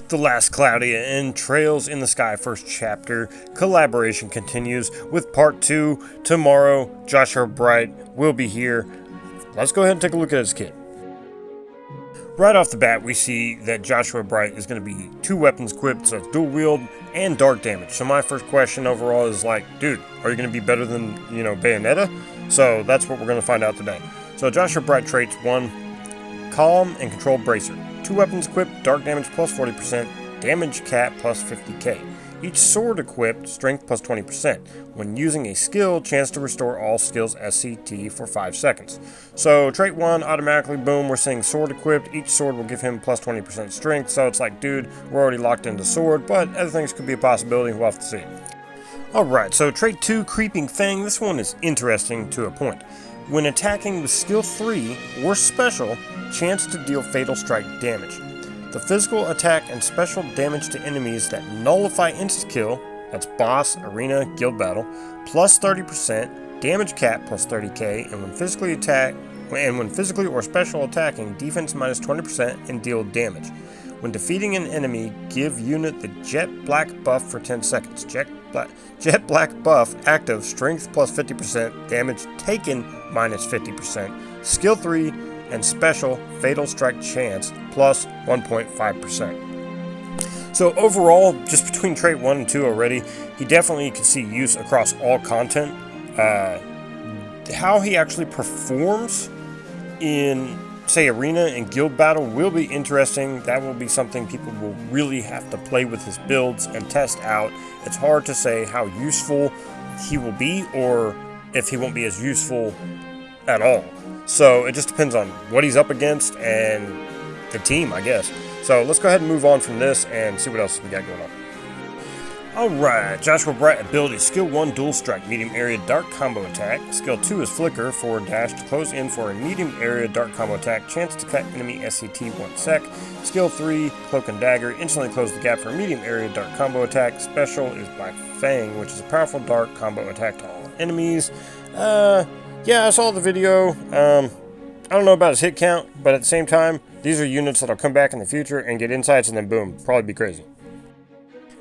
The Last Cloudia and Trails in the Sky first chapter collaboration continues with part 2 tomorrow. Joshua Bright will be here. Let's go ahead and take a look at his kit. Right off the bat, we see that Joshua Bright is going to be 2 weapons equipped, so it's dual wield and dark damage. So my first question overall is like, dude, are you going to be better than, Bayonetta? So that's what we're going to find out today. So Joshua Bright traits 1, Calm and Control Bracer. 2 weapons equipped, dark damage plus 40%, damage cap plus 50k. Each sword equipped, strength plus 20%. When using a skill, chance to restore all skills SCT for 5 seconds. So trait 1, automatically, boom, we're seeing sword equipped. Each sword will give him plus 20% strength. So it's like, dude, we're already locked into sword, but other things could be a possibility. We'll have to see. Alright, so trait 2, Creeping Fang. This one is interesting to a point. When attacking with skill 3 or special, chance to deal fatal strike damage. The physical attack and special damage to enemies that nullify insta-kill, that's boss, arena, guild battle, plus 30%, damage cap plus 30k, and when physically or special attacking, defense minus 20% and deal damage. When defeating an enemy, give unit the Jet Black buff for 10 seconds. Jet Black buff active, strength plus 50%, damage taken minus 50%, skill 3, and special fatal strike chance plus 1.5%. So overall, just between trait 1 and 2 already, he definitely can see use across all content. How he actually performs in, say, arena and guild battle will be interesting. That will be something people will really have to play with his builds and test out. It's hard to say how useful he will be or if he won't be as useful at all. So it just depends on what he's up against and the team, I guess. So let's go ahead and move on from this and see what else we got going on. Alright, Joshua Bright ability. Skill 1, Dual Strike, medium area dark combo attack. Skill 2 is Flicker, forward dash to close in for a medium area dark combo attack. Chance to cut enemy SCT 1 sec. Skill 3, Cloak and Dagger, instantly close the gap for a medium area dark combo attack. Special is Black Fang, which is a powerful dark combo attack to all enemies. Yeah, I saw the video. I don't know about his hit count, but at the same time, these are units that'll come back in the future and get insights and then boom, probably be crazy.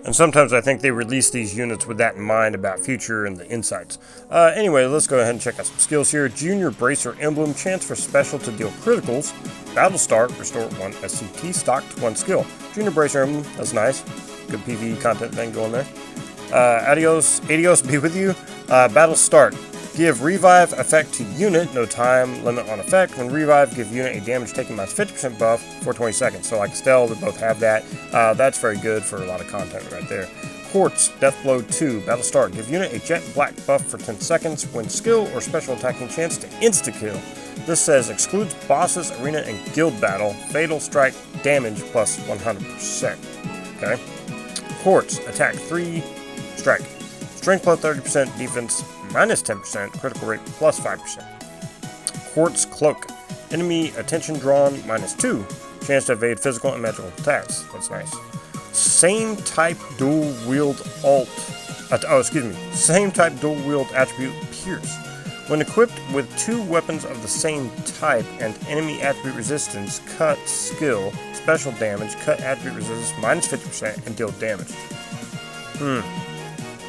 And sometimes I think they release these units with that in mind about future and the insights. Anyway, let's go ahead and check out some skills here. Junior Bracer Emblem, chance for special to deal criticals. Battle Start, restore 1 SCT stock to 1 skill. Junior Bracer Emblem, that's nice. Good PvE content thing going there. Adios be with you. Battle Start. Give revive effect to unit, no time limit on effect. When revive, give unit a damage taken minus 50% buff for 20 seconds. So like Estelle, they both have that. That's very good for a lot of content right there. Quartz, Death Blow 2, Battle Start. Give unit a Jet Black buff for 10 seconds when skill or special attacking chance to insta-kill. This says excludes bosses, arena, and guild battle. Fatal strike damage plus 100%. Okay. Quartz, attack 3, strike. Strength plus 30%, defense minus 10%, critical rate plus 5%. Quartz Cloak. Enemy attention drawn minus 2. Chance to evade physical and magical attacks. That's nice. Same type dual wield Same type dual wield attribute Pierce. When equipped with 2 weapons of the same type and enemy attribute resistance, cut skill, special damage, cut attribute resistance minus 50% and deal damage.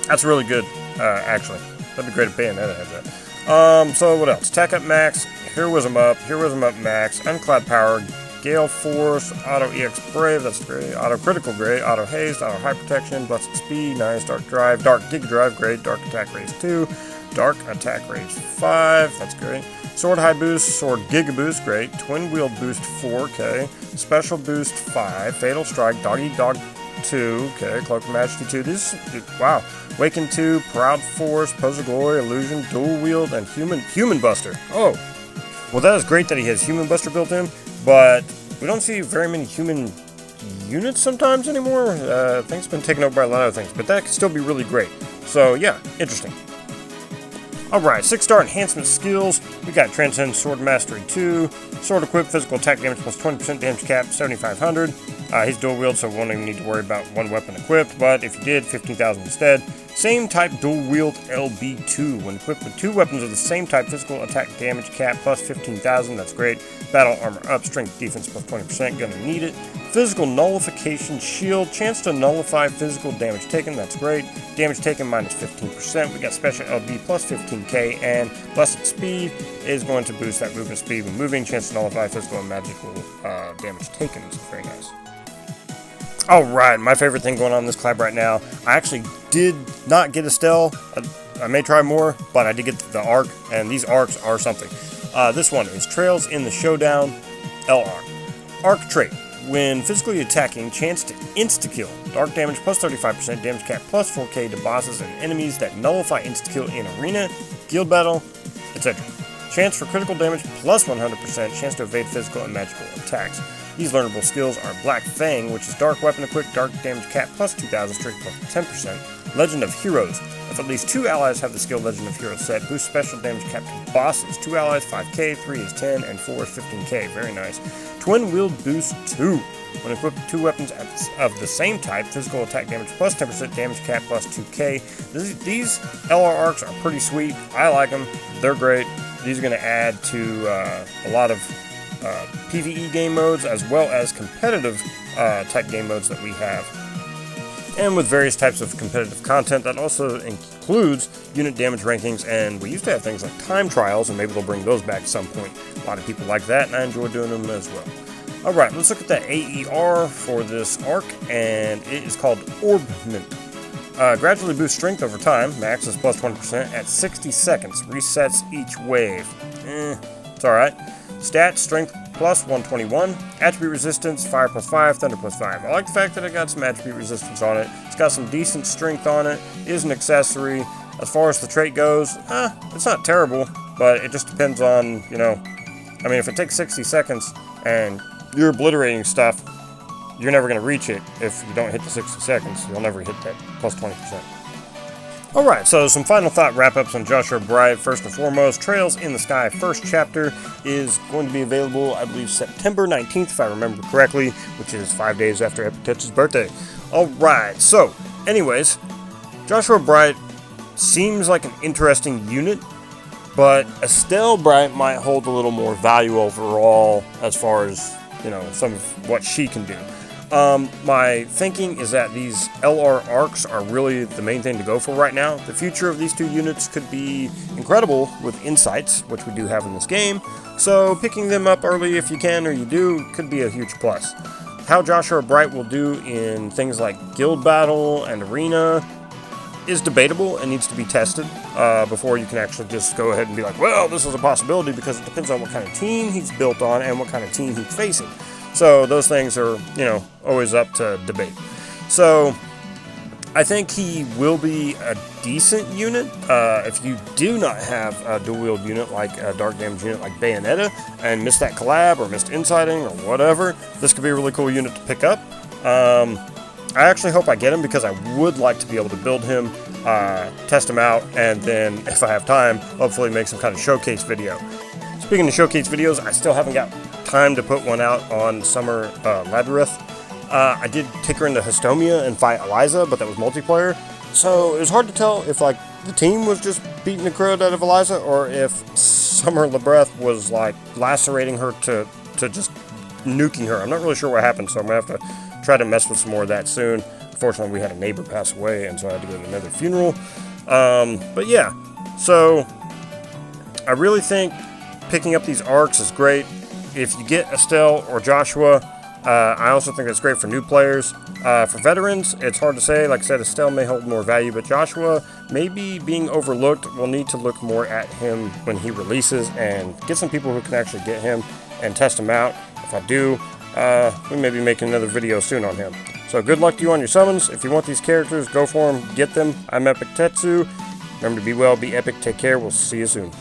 That's really good, actually. That'd be great if Bayonetta had that. So what else? Attack up max, Heroism up max, Uncloud Power, Gale Force, Auto EX Brave, that's great, Auto Critical great, Auto Haste, Auto High Protection, Blessed Speed, nice, Dark Drive, Dark Giga Drive, great, Dark Attack Raise 2, Dark Attack Raise 5, that's great, Sword High Boost, Sword Giga Boost, great, Twin Wheel Boost 4, Special Boost 5, Fatal Strike, Doggy Dog 2, Cloak of Majesty 2, wow, Waken 2, Proud Force, Pose of Glory, Illusion, Dual Wield, and Human Buster. Oh, well that is great that he has Human Buster built in, but we don't see very many human units sometimes anymore. Things have been taken over by a lot of things, but that could still be really great. So yeah, interesting. Alright, 6-star enhancement skills. We got Transcend Sword Mastery 2, Sword Equipped, Physical Attack Damage plus 20% damage cap, 7,500. He's dual wield, so we won't even need to worry about 1 weapon equipped, but if you did, 15,000 instead. Same type dual wield LB2. When equipped with 2 weapons of the same type, physical attack damage cap plus 15,000, that's great. Battle armor up, strength defense plus 20%, gonna need it. Physical nullification shield, chance to nullify physical damage taken, that's great. Damage taken minus 15%. We got special LB plus 15k, and blessed speed is going to boost that movement speed when moving. Chance to nullify physical and magical damage taken, so very nice. Alright, my favorite thing going on in this collab right now, I actually did not get Estelle. I may try more, but I did get the arc, and these arcs are something. This one is Trails in the Showdown LR. Arc trait. When physically attacking, chance to insta-kill. Dark damage plus 35%, damage cap plus 4k to bosses and enemies that nullify insta-kill in arena, guild battle, etc. Chance for critical damage plus 100%, chance to evade physical and magical attacks. These learnable skills are Black Fang, which is dark weapon equipped, dark damage cap plus 2000, strength plus 10%. Legend of Heroes. If at least 2 allies have the skill Legend of Heroes set, boost special damage cap to bosses. 2 allies 5k, 3 is 10, and 4 is 15k. Very nice. Twin Wield Boost 2. When equipped with 2 weapons of the same type, physical attack damage plus 10%, damage cap plus 2k. These LR arcs are pretty sweet. I like them. They're great. These are going to add to a lot of PvE game modes as well as competitive type game modes that we have. And with various types of competitive content that also includes unit damage rankings, and we used to have things like time trials, and maybe they'll bring those back at some point. A lot of people like that, and I enjoy doing them as well. Alright, let's look at the AER for this arc, and it is called Orbment. Gradually boosts strength over time, max is plus 20% at 60 seconds, resets each wave. It's alright. Stats, strength plus 121, attribute resistance, fire plus 5, thunder plus 5. I like the fact that it got some attribute resistance on it. It's got some decent strength on it, it is an accessory. As far as the trait goes, it's not terrible, but it just depends on, I mean, if it takes 60 seconds and you're obliterating stuff, you're never going to reach it if you don't hit the 60 seconds. You'll never hit that plus 20%. Alright, so some final thought wrap-ups on Joshua Bright. First and foremost, Trails in the Sky first chapter is going to be available, I believe, September 19th, if I remember correctly, which is 5 days after EpicTetsu's birthday. Alright, so, anyways, Joshua Bright seems like an interesting unit, but Estelle Bright might hold a little more value overall as far as, some of what she can do. My thinking is that these LR arcs are really the main thing to go for right now. The future of these two units could be incredible with insights, which we do have in this game, so picking them up early if you can or you do could be a huge plus. How Joshua Bright will do in things like guild battle and arena is debatable and needs to be tested before you can actually just go ahead and be like, well, this is a possibility, because it depends on what kind of team he's built on and what kind of team he's facing. So those things are, always up to debate. So I think he will be a decent unit. If you do not have a dual wield unit like a dark damage unit like Bayonetta and missed that collab or missed inciting or whatever, this could be a really cool unit to pick up. I actually hope I get him because I would like to be able to build him, test him out, and then if I have time, hopefully make some kind of showcase video. Speaking of showcase videos, I still haven't got time to put one out on Summer Labyrinth. I did take her into Hestomia and fight Eliza, but that was multiplayer, so it was hard to tell if the team was just beating the crud out of Eliza or if Summer Labyrinth was lacerating her to just nuking her. I'm not really sure what happened, so I'm gonna have to try to mess with some more of that soon. Unfortunately, we had a neighbor pass away, and so I had to go to another funeral. But yeah, so I really think picking up these arcs is great. If you get Estelle or Joshua, I also think that's great for new players. For veterans, it's hard to say. Like I said, Estelle may hold more value, but Joshua, maybe being overlooked, we'll need to look more at him when he releases and get some people who can actually get him and test him out. If I do, we may be making another video soon on him. So good luck to you on your summons. If you want these characters, go for them, get them. I'm EpicTetsu. Remember to be well, be epic, take care. We'll see you soon.